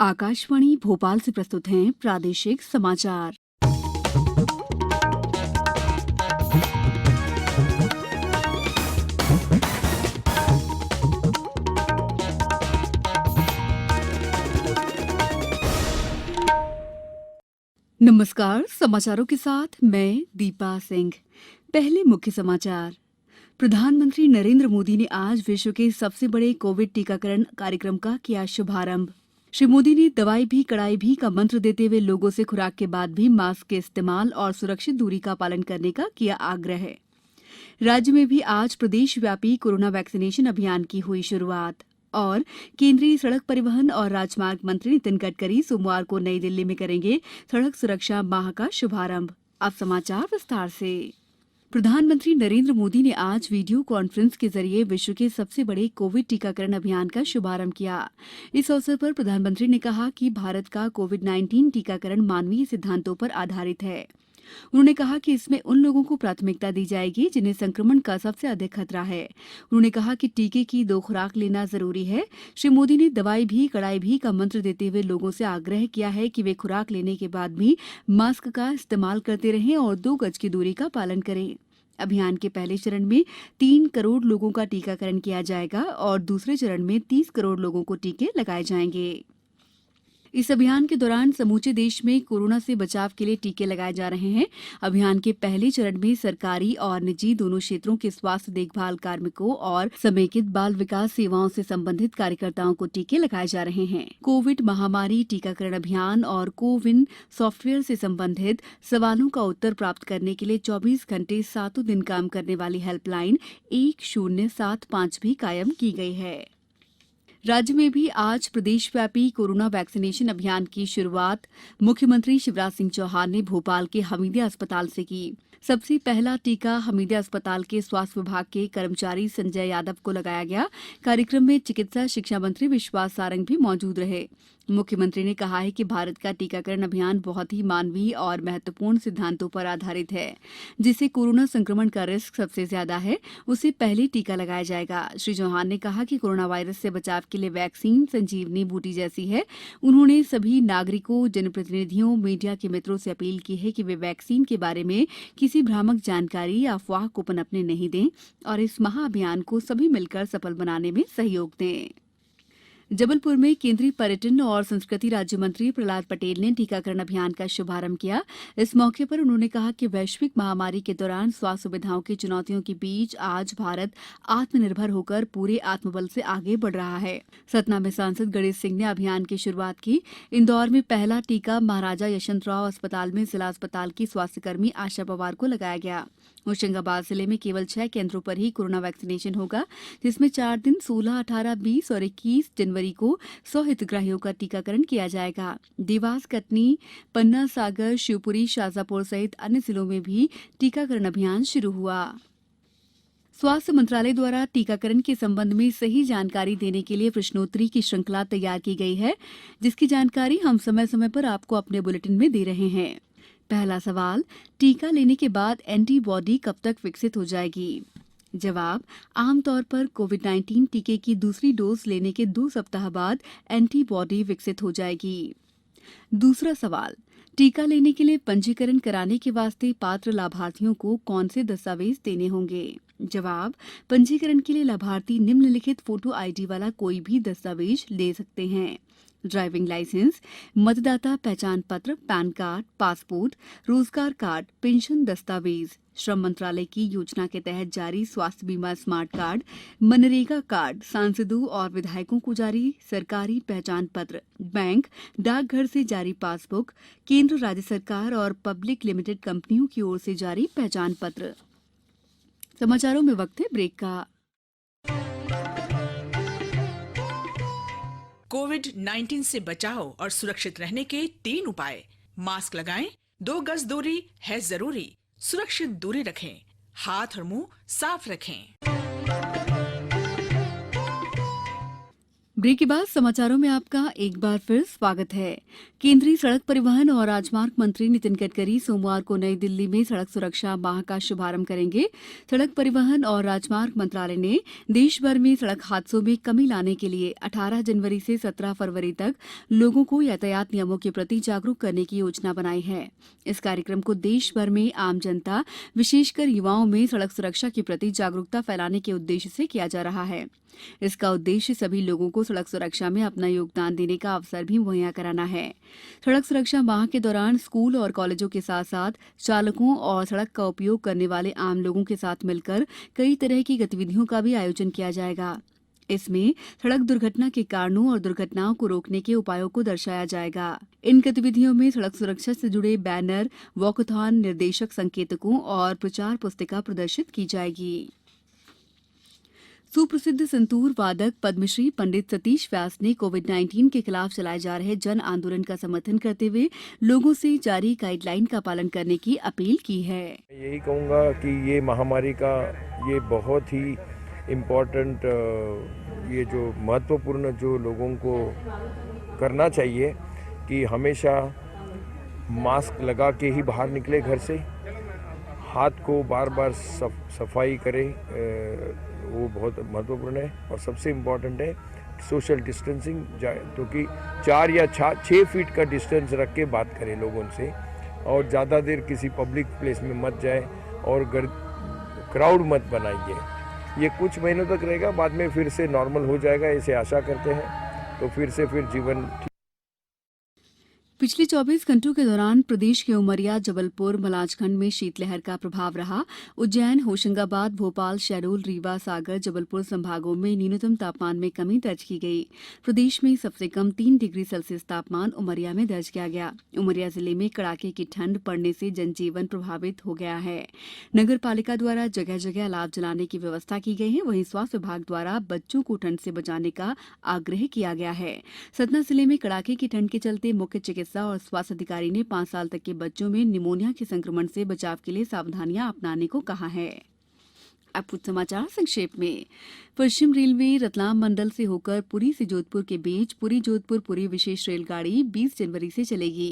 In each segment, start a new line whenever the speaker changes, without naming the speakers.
आकाशवाणी भोपाल से प्रस्तुत हैं प्रादेशिक समाचार। नमस्कार, समाचारों के साथ मैं दीपा सिंह। पहले मुख्य समाचार। प्रधानमंत्री नरेंद्र मोदी ने आज विश्व के सबसे बड़े कोविड टीकाकरण कार्यक्रम का किया शुभारंभ। श्री मोदी ने दवाई भी कड़ाई भी का मंत्र देते हुए लोगों से खुराक के बाद भी मास्क के इस्तेमाल और सुरक्षित दूरी का पालन करने का किया आग्रह। राज्य में भी आज प्रदेशव्यापी कोरोना वैक्सीनेशन अभियान की हुई शुरुआत। और केंद्रीय सड़क परिवहन और राजमार्ग मंत्री नितिन गडकरी सोमवार को नई दिल्ली में करेंगे सड़क सुरक्षा माह का शुभारंभ। अब समाचार विस्तार से। प्रधानमंत्री नरेंद्र मोदी ने आज वीडियो कॉन्फ्रेंस के जरिए विश्व के सबसे बड़े कोविड टीकाकरण अभियान का शुभारंभ किया। इस अवसर पर प्रधानमंत्री ने कहा कि भारत का कोविड-19 टीकाकरण मानवीय सिद्धांतों पर आधारित है। उन्होंने कहा कि इसमें उन लोगों को प्राथमिकता दी जाएगी जिन्हें संक्रमण का सबसे अधिक खतरा है। उन्होंने कहा कि टीके की 2 खुराक लेना जरूरी है। श्री मोदी ने दवाई भी कड़ाई भी का मंत्र देते हुए लोगों से आग्रह किया है कि वे खुराक लेने के बाद भी मास्क का इस्तेमाल करते रहें और 2 गज की दूरी का पालन करें। अभियान के पहले चरण में 3 करोड़ लोगों का टीकाकरण किया जाएगा और दूसरे चरण में 30 करोड़ लोगों को टीके लगाए जाएंगे। इस अभियान के दौरान समूचे देश में कोरोना से बचाव के लिए टीके लगाए जा रहे हैं। अभियान के पहले चरण में सरकारी और निजी दोनों क्षेत्रों के स्वास्थ्य देखभाल कार्मिकों और समेकित बाल विकास सेवाओं से संबंधित कार्यकर्ताओं को टीके लगाए जा रहे हैं। कोविड महामारी टीकाकरण अभियान और कोविन सॉफ्टवेयर से संबंधित सवालों का उत्तर प्राप्त करने के लिए 24 घंटे 7 दिन काम करने वाली हेल्पलाइन 1075 भी कायम की गई है। राज्य में भी आज प्रदेशव्यापी कोरोना वैक्सीनेशन अभियान की शुरुआत मुख्यमंत्री शिवराज सिंह चौहान ने भोपाल के हमीदिया अस्पताल से की। सबसे पहला टीका हमीदिया अस्पताल के स्वास्थ्य विभाग के कर्मचारी संजय यादव को लगाया गया। कार्यक्रम में चिकित्सा शिक्षा मंत्री विश्वास सारंग भी मौजूद रहे। मुख्यमंत्री ने कहा है कि भारत का टीकाकरण अभियान बहुत ही मानवीय और महत्वपूर्ण सिद्धांतों पर आधारित है। जिसे कोरोना संक्रमण का रिस्क सबसे ज्यादा है, उसे पहले टीका लगाया जाएगा। श्री चौहान ने कहा कि कोरोना वायरस से बचाव के लिए वैक्सीन संजीवनी बूटी जैसी है। उन्होंने सभी नागरिकों, जनप्रतिनिधियों, मीडिया के मित्रों से अपील की है कि वे वैक्सीन के बारे में किसी भ्रामक जानकारी या अफवाह को पनपने नहीं दें और इस महाअभियान को सभी मिलकर सफल बनाने में सहयोग दें। जबलपुर में केंद्रीय पर्यटन और संस्कृति राज्य मंत्री प्रहलाद पटेल ने टीकाकरण अभियान का शुभारंभ किया। इस मौके पर उन्होंने कहा कि वैश्विक महामारी के दौरान स्वास्थ्य सुविधाओं की चुनौतियों के बीच आज भारत आत्मनिर्भर होकर पूरे आत्मबल से आगे बढ़ रहा है। सतना में सांसद गणेश सिंह ने अभियान की शुरुआत की। इंदौर में पहला टीका महाराजा यशवंतराव अस्पताल में जिला अस्पताल की स्वास्थ्यकर्मी आशा पवार को लगाया गया। होशंगाबाद जिले में केवल 6 केंद्रों पर ही कोरोना वैक्सीनेशन होगा, जिसमें 4 दिन 16, 18, 20 और 21 जनवरी को 100 हितग्राहियों का टीकाकरण किया जाएगा। देवास, कटनी, पन्ना, सागर, शिवपुरी, शाजापुर सहित अन्य जिलों में भी टीकाकरण अभियान शुरू हुआ। स्वास्थ्य मंत्रालय द्वारा टीकाकरण के संबंध में सही जानकारी देने के लिए प्रश्नोत्तरी की श्रृंखला तैयार की गई है, जिसकी जानकारी हम समय समय पर आपको अपने बुलेटिन में दे रहे हैं। पहला सवाल, टीका लेने के बाद एंटीबॉडी कब तक विकसित हो जाएगी? जवाब, आमतौर पर कोविड-19 टीके की दूसरी डोज लेने के 2 सप्ताह बाद एंटीबॉडी विकसित हो जाएगी। दूसरा सवाल, टीका लेने के लिए पंजीकरण कराने के वास्ते पात्र लाभार्थियों को कौन से दस्तावेज देने होंगे? जवाब, पंजीकरण के लिए लाभार्थी निम्नलिखित फोटो आईडी वाला कोई भी दस्तावेज ले सकते हैं। ड्राइविंग लाइसेंस, मतदाता पहचान पत्र, पैन कार्ड, पासपोर्ट, रोजगार कार्ड, पेंशन दस्तावेज, श्रम मंत्रालय की योजना के तहत जारी स्वास्थ्य बीमा स्मार्ट कार्ड, मनरेगा कार्ड, सांसदों और विधायकों को जारी सरकारी पहचान पत्र, बैंक, डाकघर से जारी पासबुक, केंद्र, राज्य सरकार और पब्लिक लिमिटेड कंपनियों की ओर से जारी पहचान पत्र। समाचारों में वक्त है ब्रेक का।
कोविड-19 से बचाव और सुरक्षित रहने के 3 उपाय। मास्क लगाएं, 2 गज दूरी है जरूरी, सुरक्षित दूरी रखें, हाथ और मुंह साफ रखें।
ब्रेक के बाद समाचारों में आपका एक बार फिर स्वागत है। केंद्रीय सड़क परिवहन और राजमार्ग मंत्री नितिन गडकरी सोमवार को नई दिल्ली में सड़क सुरक्षा माह का शुभारंभ करेंगे। सड़क परिवहन और राजमार्ग मंत्रालय ने देश भर में सड़क हादसों में कमी लाने के लिए 18 जनवरी से 17 फरवरी तक लोगों को यातायात नियमों के प्रति जागरूक करने की योजना बनाई है। इस कार्यक्रम को देश भर में आम जनता, विशेषकर युवाओं में सड़क सुरक्षा के प्रति जागरूकता फैलाने के उद्देश्य से किया जा रहा है। इसका उद्देश्य सभी लोगों को सड़क सुरक्षा में अपना योगदान देने का अवसर भी मुहैया कराना है। सड़क सुरक्षा माह के दौरान स्कूल और कॉलेजों के साथ साथ चालकों और सड़क का उपयोग करने वाले आम लोगों के साथ मिलकर कई तरह की गतिविधियों का भी आयोजन किया जाएगा। इसमें सड़क दुर्घटना के कारणों और दुर्घटनाओं को रोकने के उपायों को दर्शाया जाएगा। इन गतिविधियों में सड़क सुरक्षा से जुड़े बैनर, वॉकथॉन, निर्देशक संकेतकों और प्रचार पुस्तिका प्रदर्शित की जाएगी। सुप्रसिद्ध संतूर वादक पद्मश्री पंडित सतीश व्यास ने कोविड-19 के खिलाफ चलाए जा रहे जन आंदोलन का समर्थन करते हुए लोगों से जारी गाइडलाइन का पालन करने की अपील की है।
यही कहूँगा कि ये महामारी का ये बहुत ही इम्पोर्टेंट ये जो महत्वपूर्ण जो लोगों को करना चाहिए कि हमेशा मास्क लगा के ही बाहर निकले घर से, हाथ को बार बार सफाई करें, वो बहुत महत्वपूर्ण है। और सबसे इम्पोर्टेंट है सोशल डिस्टेंसिंग, क्योंकि 4 या 6 फीट का डिस्टेंस रख के बात करें लोगों से, और ज़्यादा देर किसी पब्लिक प्लेस में मत जाए और क्राउड मत बनाइए। ये कुछ महीनों तक रहेगा, बाद में फिर से नॉर्मल हो जाएगा, ऐसे आशा करते हैं। तो फिर जीवन
पिछले 24 घंटों के दौरान प्रदेश के उमरिया, जबलपुर, मलाजखंड में शीतलहर का प्रभाव रहा। उज्जैन, होशंगाबाद, भोपाल, शहडोल, रीवा, सागर, जबलपुर संभागों में न्यूनतम तापमान में कमी दर्ज की गई। प्रदेश में सबसे कम 3 डिग्री सेल्सियस तापमान उमरिया में दर्ज किया गया। उमरिया जिले में कड़ाके की ठंड पड़ने से जनजीवन प्रभावित हो गया है। नगर पालिका द्वारा जगह जगह अलाव जलाने की व्यवस्था की गई है। वहीं स्वास्थ्य विभाग द्वारा बच्चों को ठंड से बचाने का आग्रह किया गया है। सतना जिले में कड़ाके की ठंड के चलते मुख्य चिकित्सा और स्वास्थ्य अधिकारी ने 5 साल तक के बच्चों में निमोनिया के संक्रमण से बचाव के लिए सावधानियां अपनाने को कहा है। अब कुछ समाचार संक्षेप में। पश्चिम रेलवे रतलाम मंडल से होकर पुरी से जोधपुर के बीच पुरी जोधपुर पुरी विशेष रेलगाड़ी 20 जनवरी से चलेगी।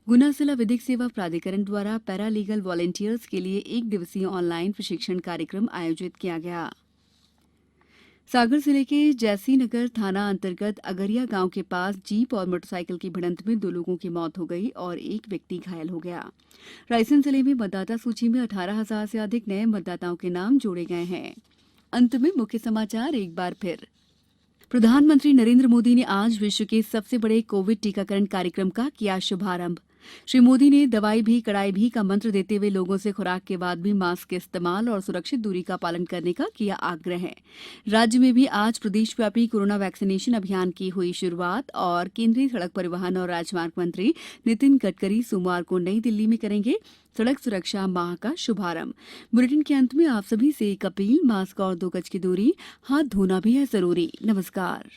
गुना जिला विधिक सेवा प्राधिकरण द्वारा पैरालीगल वॉलेंटियर्स के लिए 1 दिवसीय ऑनलाइन प्रशिक्षण कार्यक्रम आयोजित किया गया। सागर जिले के जैसी नगर थाना अंतर्गत अगरिया गांव के पास जीप और मोटरसाइकिल की भिड़ंत में 2 लोगों की मौत हो गई और 1 व्यक्ति घायल हो गया। रायसेन जिले में मतदाता सूची में 18,000 से अधिक नए मतदाताओं के नाम जोड़े गए हैं। अंत में मुख्य समाचार एक बार फिर। प्रधानमंत्री नरेंद्र मोदी ने आज विश्व के सबसे बड़े कोविड टीकाकरण कार्यक्रम का किया शुभारंभ। श्री मोदी ने दवाई भी कड़ाई भी का मंत्र देते हुए लोगों से खुराक के बाद भी मास्क के इस्तेमाल और सुरक्षित दूरी का पालन करने का किया आग्रह। राज्य में भी आज प्रदेशव्यापी कोरोना वैक्सीनेशन अभियान की हुई शुरुआत और केंद्रीय सड़क परिवहन और राजमार्ग मंत्री नितिन गडकरी सोमवार को नई दिल्ली में करेंगे सड़क सुरक्षा माह का शुभारंभ। बुलेटिन के अंत में आप सभी से एक अपील, मास्क और 2 गज की दूरी, हाथ धोना भी है जरूरी। नमस्कार।